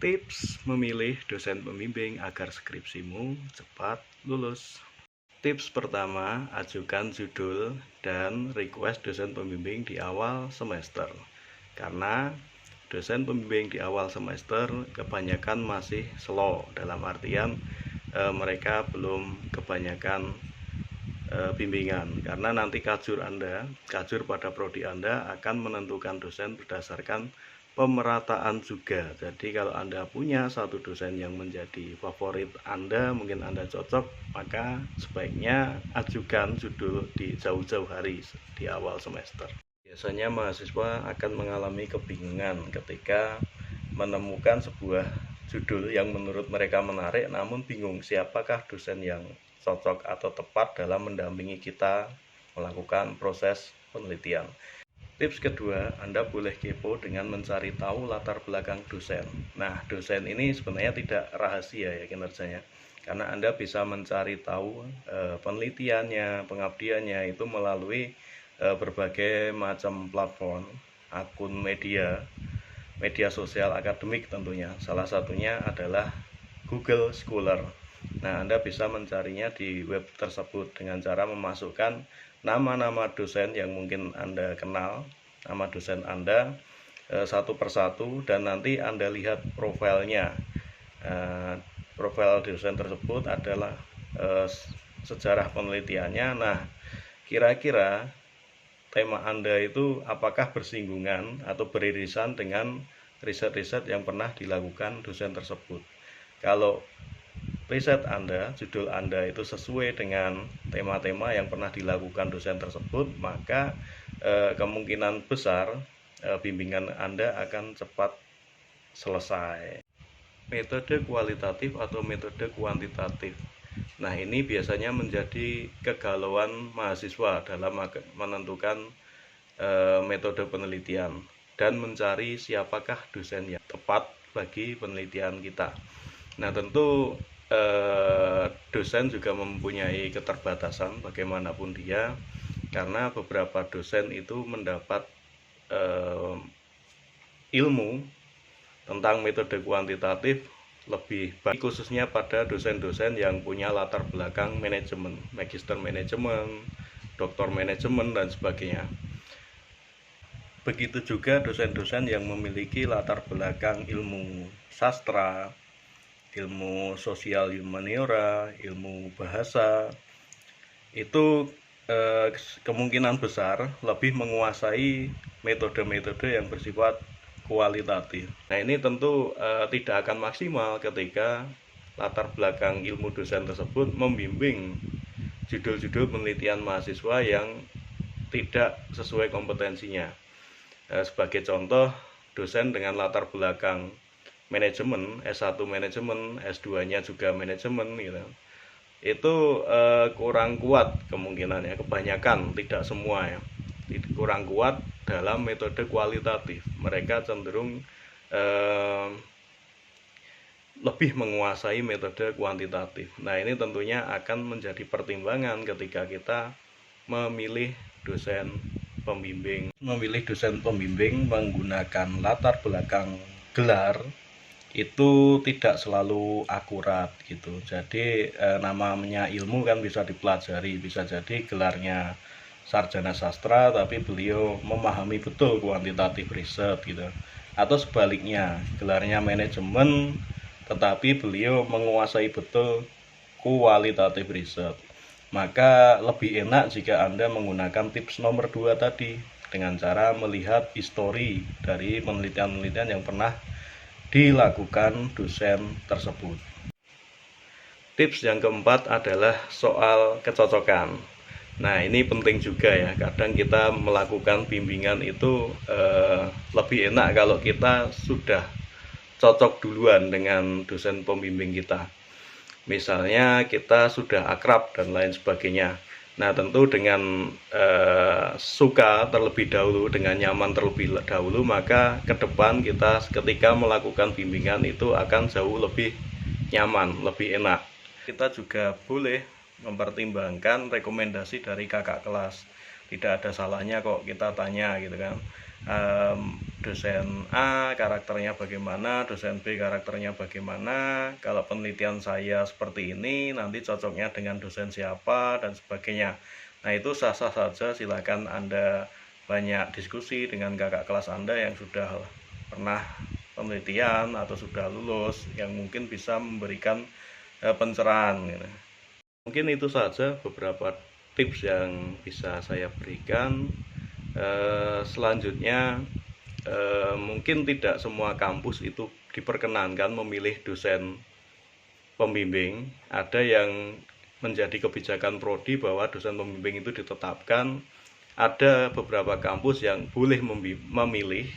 Tips memilih dosen pembimbing agar skripsimu cepat lulus. Tips pertama, ajukan judul dan request dosen pembimbing di awal semester. Karena dosen pembimbing di awal semester kebanyakan masih slow, dalam artian mereka belum kebanyakan bimbingan. Karena nanti kajur pada prodi Anda akan menentukan dosen berdasarkan pemerataan juga. Jadi kalau Anda punya satu dosen yang menjadi favorit Anda, mungkin Anda cocok, maka sebaiknya ajukan judul di jauh-jauh hari di awal semester. Biasanya mahasiswa akan mengalami kebingungan ketika menemukan sebuah judul yang menurut mereka menarik, namun bingung siapakah dosen yang cocok atau tepat dalam mendampingi kita melakukan proses penelitian. Tips kedua, Anda boleh kepo dengan mencari tahu latar belakang dosen. Nah, dosen ini sebenarnya tidak rahasia ya kinerjanya, karena Anda bisa mencari tahu penelitiannya, pengabdiannya itu melalui berbagai macam platform, akun media sosial akademik tentunya. Salah satunya adalah Google Scholar. Nah, Anda bisa mencarinya di web tersebut dengan cara memasukkan nama-nama dosen yang mungkin Anda kenal, nama dosen Anda satu persatu, dan nanti Anda lihat profilnya. Profil dosen tersebut adalah sejarah penelitiannya. Nah, kira-kira tema Anda itu apakah bersinggungan atau beririsan dengan riset-riset yang pernah dilakukan dosen tersebut. Kalau riset Anda, judul Anda itu sesuai dengan tema-tema yang pernah dilakukan dosen tersebut, maka kemungkinan besar bimbingan Anda akan cepat selesai. Metode kualitatif atau metode kuantitatif. Nah, ini biasanya menjadi kegalauan mahasiswa dalam menentukan metode penelitian dan mencari siapakah dosen yang tepat bagi penelitian kita. Nah, tentu dosen juga mempunyai keterbatasan bagaimanapun dia, karena beberapa dosen itu mendapat ilmu tentang metode kuantitatif lebih baik, khususnya pada dosen-dosen yang punya latar belakang manajemen, magister manajemen, doktor manajemen, dan sebagainya. Begitu juga dosen-dosen yang memiliki latar belakang ilmu sastra, ilmu sosial humaniora, ilmu bahasa, itu kemungkinan besar lebih menguasai metode-metode yang bersifat kualitatif. Nah, ini tentu tidak akan maksimal ketika latar belakang ilmu dosen tersebut membimbing judul-judul penelitian mahasiswa yang tidak sesuai kompetensinya. Sebagai contoh, dosen dengan latar belakang manajemen, S1 manajemen, S2-nya juga manajemen gitu. Itu kurang kuat kemungkinannya, kebanyakan, tidak semua ya. Kurang kuat dalam metode kualitatif. Mereka cenderung lebih menguasai metode kuantitatif. Nah, ini tentunya akan menjadi pertimbangan ketika kita memilih dosen pembimbing. Memilih dosen pembimbing menggunakan latar belakang gelar itu tidak selalu akurat gitu. Jadi namanya ilmu kan bisa dipelajari, bisa jadi gelarnya sarjana sastra tapi beliau memahami betul kuantitatif riset gitu. Atau sebaliknya, gelarnya manajemen tetapi beliau menguasai betul kualitatif riset. Maka lebih enak jika Anda menggunakan tips nomor 2 tadi, dengan cara melihat histori dari penelitian-penelitian yang pernah dilakukan dosen tersebut. Tips yang keempat adalah soal kecocokan. Nah, ini penting juga ya. Kadang kita melakukan bimbingan itu lebih enak kalau kita sudah cocok duluan dengan dosen pembimbing kita. Misalnya kita sudah akrab dan lain sebagainya. Nah, tentu dengan suka terlebih dahulu, dengan nyaman terlebih dahulu, maka ke depan kita ketika melakukan bimbingan itu akan jauh lebih nyaman, lebih enak. Kita juga boleh mempertimbangkan rekomendasi dari kakak kelas. Tidak ada salahnya kok kita tanya gitu kan. dosen A karakternya bagaimana, dosen B karakternya bagaimana, kalau penelitian saya seperti ini nanti cocoknya dengan dosen siapa dan sebagainya. Nah, itu sah-sah saja, silakan Anda banyak diskusi dengan kakak kelas Anda yang sudah pernah penelitian atau sudah lulus, yang mungkin bisa memberikan pencerahan gitu. Mungkin itu saja beberapa tips yang bisa saya berikan. Selanjutnya, mungkin tidak semua kampus itu diperkenankan memilih dosen pembimbing. Ada yang menjadi kebijakan prodi bahwa dosen pembimbing itu ditetapkan. Ada beberapa kampus yang boleh memilih.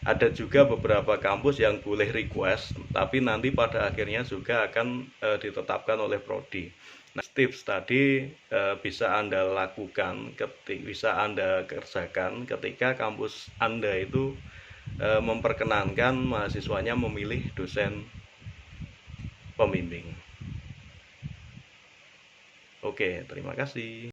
Ada juga beberapa kampus yang boleh request, tapi nanti pada akhirnya juga akan ditetapkan oleh prodi. Nah, tips tadi bisa Anda lakukan, bisa Anda kerjakan ketika kampus Anda itu memperkenankan mahasiswanya memilih dosen pembimbing. Oke, terima kasih.